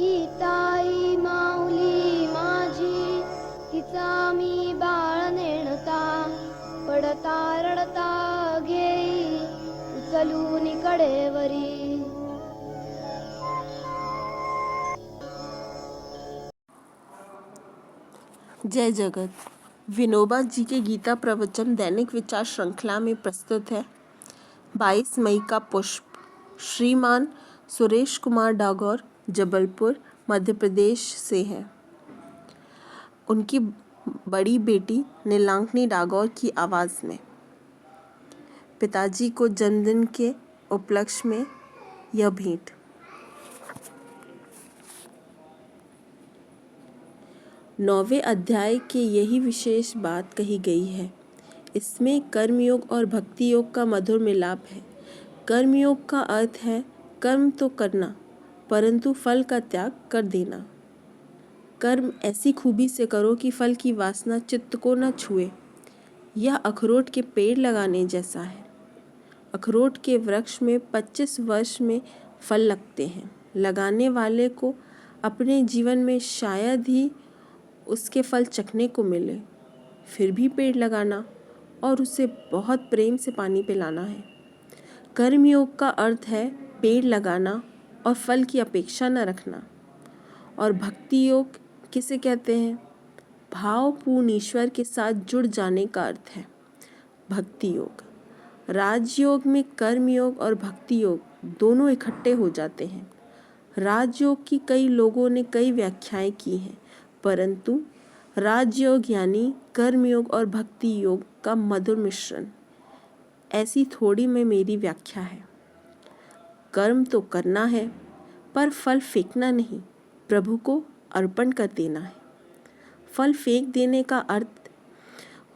गीताई माऊली माझी, तिचा मी बाळ नेणता, पडता रडता घेई उचलून कडेवरी. जय जगत. विनोबा जी के गीता प्रवचन दैनिक विचार श्रृंखला में प्रस्तुत है 22 मई का पुष्प. श्रीमान सुरेश कुमार डागौर जबलपुर मध्य प्रदेश से है. उनकी बड़ी बेटी नीलांकनी डागौर की आवाज़ में. पिताजी को जन्मदिन के उपलक्ष्य में यह भेंट. नौवें अध्याय के यही विशेष बात कही गई है. इसमें कर्मयोग और भक्ति योग का मधुर मिलाप है. कर्मयोग का अर्थ है कर्म तो करना परंतु फल का त्याग कर देना. कर्म ऐसी खूबी से करो कि फल की वासना चित्त को न छुए. यह अखरोट के पेड़ लगाने जैसा है. अखरोट के वृक्ष में 25 वर्ष में फल लगते हैं. लगाने वाले को अपने जीवन में शायद ही उसके फल चखने को मिले. फिर भी पेड़ लगाना और उसे बहुत प्रेम से पानी पिलाना है. कर्मयोग का अर्थ है पेड़ लगाना और फल की अपेक्षा न रखना. और भक्ति योग किसे कहते हैं? भावपूर्ण ईश्वर के साथ जुड़ जाने का अर्थ है भक्ति योग. राजयोग में कर्मयोग और भक्ति योग दोनों इकट्ठे हो जाते हैं. राजयोग की कई लोगों ने कई व्याख्याएं की हैं, परंतु राजयोग यानी कर्मयोग और भक्ति योग का मधुर मिश्रण. ऐसी थोड़ी में मेरी व्याख्या है. कर्म तो करना है पर फल फेंकना नहीं, प्रभु को अर्पण कर देना है. फल फेंक देने का अर्थ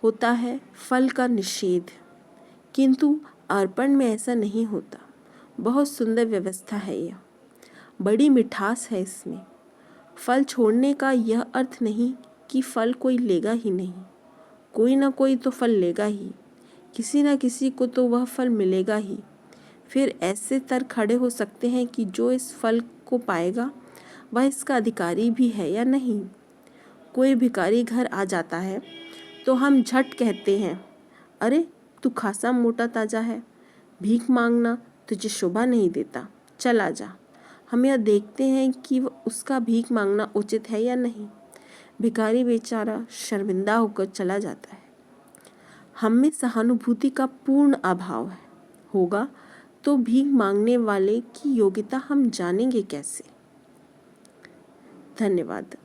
होता है फल का निषेध, किंतु अर्पण में ऐसा नहीं होता. बहुत सुंदर व्यवस्था है यह. बड़ी मिठास है इसमें. फल छोड़ने का यह अर्थ नहीं कि फल कोई लेगा ही नहीं. कोई ना कोई तो फल लेगा ही. किसी ना किसी को तो वह फल मिलेगा ही. फिर ऐसे तर्क खड़े हो सकते हैं कि जो इस फल को पाएगा वह इसका अधिकारी भी है या नहीं. कोई भिखारी घर आ जाता है तो हम झट कहते हैं, अरे तू खासा मोटा ताजा है, भीख मांगना तुझे शोभा नहीं देता, चल आ जा. हम यह देखते हैं कि उसका भीख मांगना उचित है या नहीं. भिखारी बेचारा शर्मिंदा होकर चला जाता है. हम में सहानुभूति का पूर्ण अभाव है होगा तो भीख मांगने वाले की योग्यता हम जानेंगे कैसे. धन्यवाद.